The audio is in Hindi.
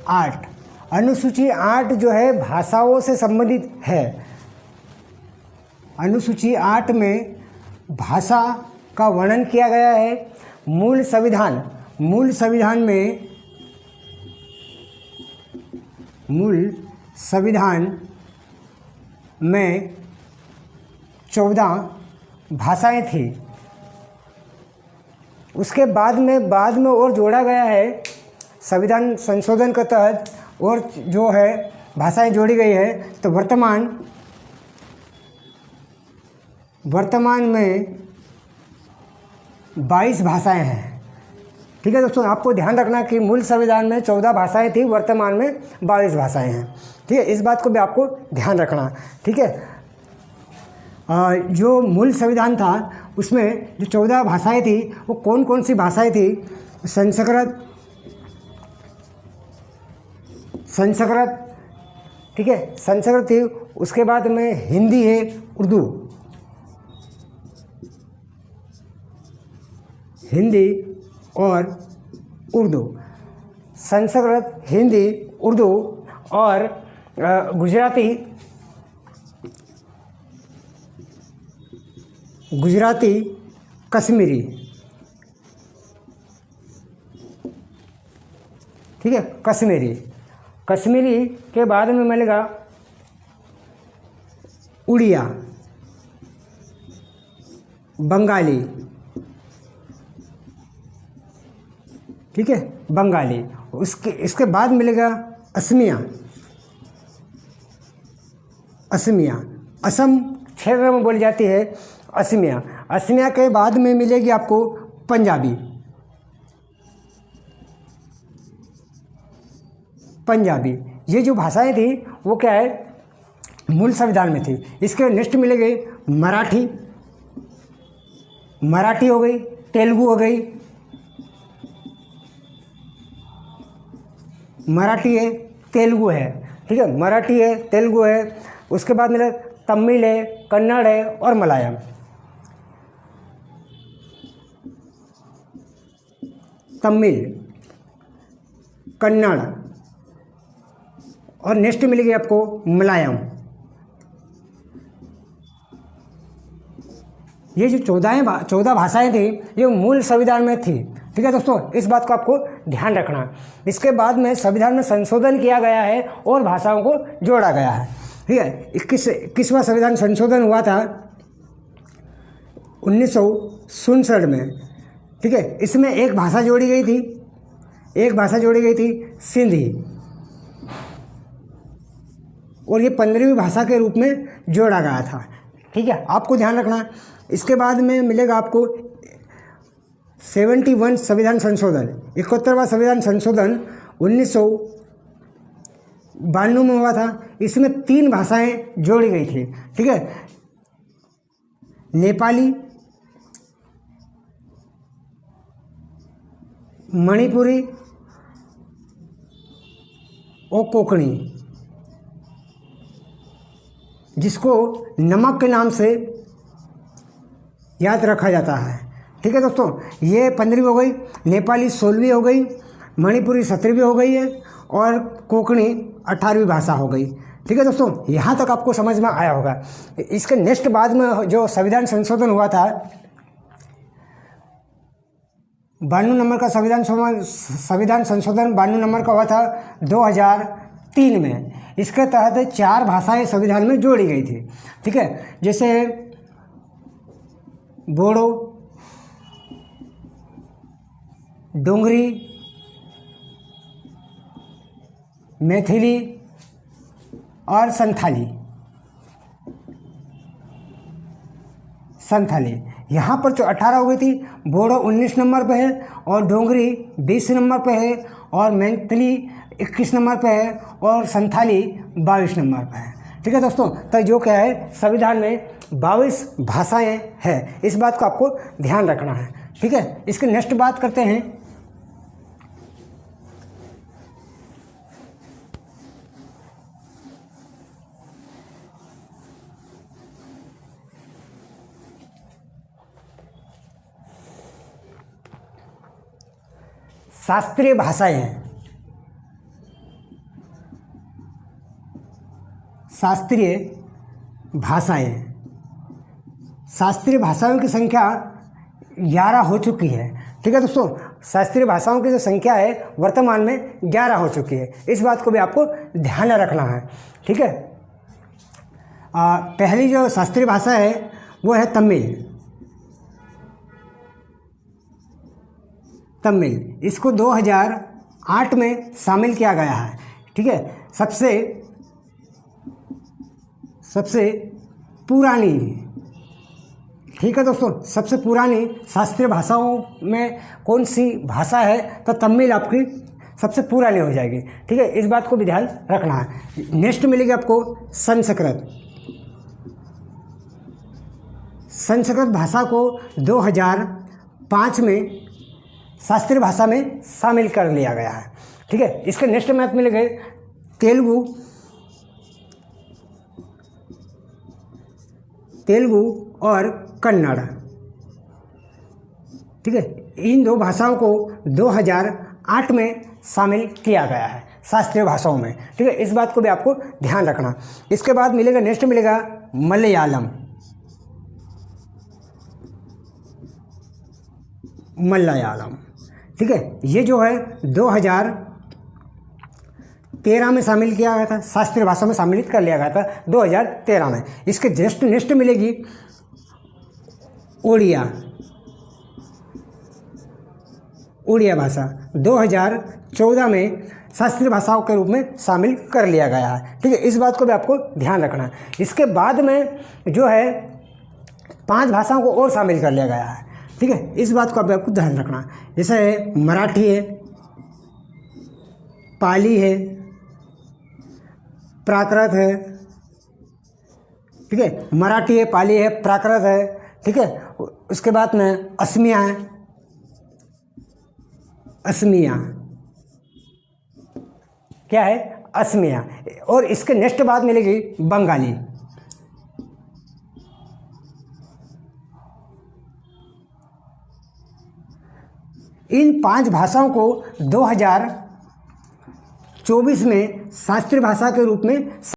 आठ। अनुसूची 8 जो है भाषाओं से संबंधित है। अनुसूची 8 में भाषा का वर्णन किया गया है। मूल संविधान में 14 भाषाएं थी। उसके बाद में और जोड़ा गया है। संविधान संशोधन के तहत और जो है भाषाएं जोड़ी गई है। तो वर्तमान में 22 भाषाएं हैं। ठीक है दोस्तों, आपको ध्यान रखना कि मूल संविधान में 14 भाषाएं थी, वर्तमान में 22 भाषाएं हैं। ठीक है, इस बात को भी आपको ध्यान रखना। ठीक है, जो मूल संविधान था उसमें जो 14 भाषाएं थी वो कौन कौन सी भाषाएं थी? संस्कृत, ठीक है, संस्कृत थी। उसके बाद में हिंदी है, उर्दू, हिंदी और उर्दू, संस्कृत, हिंदी, उर्दू और गुजराती, कश्मीरी। ठीक है, कश्मीरी के बाद में मिलेगा उड़िया, बंगाली। ठीक है, बंगाली। इसके बाद मिलेगा असमिया, असम क्षेत्र में बोली जाती है असमिया के बाद में मिलेगी आपको पंजाबी। ये जो भाषाएं थी वो क्या है, मूल संविधान में थी। इसके नेक्स्ट मिलेंगे मराठी हो गई, तेलुगु हो गई, मराठी है, तेलुगु है। ठीक है, मराठी है, तेलुगु है। उसके बाद मिले तमिल है, कन्नड़ है और मलयालम। तमिल, कन्नड़ और नेक्स्ट मिलेगी आपको मलयालम। ये जो 14 भाषाएं थी ये मूल संविधान में थी। ठीक है दोस्तों, इस बात को आपको ध्यान रखना। इसके बाद में संविधान में संशोधन किया गया है और भाषाओं को जोड़ा गया है। ठीक है, 21वां संविधान संशोधन हुआ था 1967 में। ठीक है, इसमें एक भाषा जोड़ी गई थी, सिंधी, और ये 15वीं भाषा के रूप में जोड़ा गया था। ठीक है, आपको ध्यान रखना। इसके बाद में मिलेगा आपको 71 संविधान संशोधन, 71वां संविधान संशोधन 1992 में हुआ था। इसमें 3 भाषाएं जोड़ी गई थी। ठीक है, नेपाली, मणिपुरी और कोंकणी, जिसको नमक के नाम से याद रखा जाता है। ठीक है दोस्तों, ये 15वीं हो गई, नेपाली 16वीं हो गई, मणिपुरी 17वीं हो गई है और कोंकणी 18वीं भाषा हो गई। ठीक है दोस्तों, यहाँ तक आपको समझ में आया होगा। इसके नेक्स्ट बाद में जो संविधान संशोधन हुआ था 92 नंबर का संविधान संशोधन 92 नंबर का हुआ था 2003 में। इसके तहत 4 भाषाएं संविधान में जोड़ी गई थी। ठीक है, जैसे बोडो, डोंगरी, मैथिली और संथाली। यहाँ पर जो 18 हो गई थी, बोडो 19 नंबर पे है और डोंगरी 20 नंबर पे है और मैथिली 21 नंबर पे है और संथाली 22 नंबर पे है। ठीक है दोस्तों, तो जो क्या है संविधान में 22 भाषाएं हैं, इस बात को आपको ध्यान रखना है। ठीक है, इसके नेक्स्ट बात करते हैं शास्त्रीय भाषाएं हैं। शास्त्रीय भाषाएं। शास्त्रीय भाषाओं की संख्या 11 हो चुकी है। ठीक है दोस्तों, शास्त्रीय भाषाओं की जो संख्या है वर्तमान में 11 हो चुकी है। इस बात को भी आपको ध्यान में रखना है। ठीक है, पहली जो शास्त्रीय भाषा है वो है तमिल। तमिल, इसको 2008 में शामिल किया गया है। ठीक है, सबसे पुरानी, ठीक है दोस्तों, सबसे पुरानी शास्त्रीय भाषाओं में कौन सी भाषा है, तो तमिल आपकी सबसे पुरानी हो जाएगी। ठीक है, इस बात को भी ध्यान रखना है। नेक्स्ट मिलेगी आपको संस्कृत। संस्कृत भाषा को 2005 में शास्त्रीय भाषा में शामिल कर लिया गया है। ठीक है, इसके नेक्स्ट में आप मिलेंगे तेलुगु और कन्नड़। ठीक है, इन दो भाषाओं को 2008 में शामिल किया गया है शास्त्रीय भाषाओं में। ठीक है, इस बात को भी आपको ध्यान रखना। इसके बाद मिलेगा, नेक्स्ट मिलेगा मलयालम। मलयालम, ठीक है, ये जो है 2013 में शामिल किया गया था, शास्त्रीय भाषा में सम्मिलित कर लिया गया था 2013 में। इसके जस्ट नेक्स्ट मिलेगी उड़िया। उड़िया भाषा 2014 में शास्त्रीय भाषाओं के रूप में शामिल कर लिया गया है। ठीक है, इस बात को भी आपको ध्यान रखना है। इसके बाद में जो है 5 भाषाओं को और शामिल कर लिया गया है। ठीक है, इस बात को आपको ध्यान रखना है। जैसे है मराठी है, पाली है, प्राकृत है। ठीक है, मराठी है, पाली है, प्राकृत है। ठीक है, उसके बाद में असमिया है। असमिया क्या है? असमिया। और इसके नेक्स्ट बाद मिलेगी बंगाली। इन 5 भाषाओं को 2024 में शास्त्रीय भाषा के रूप में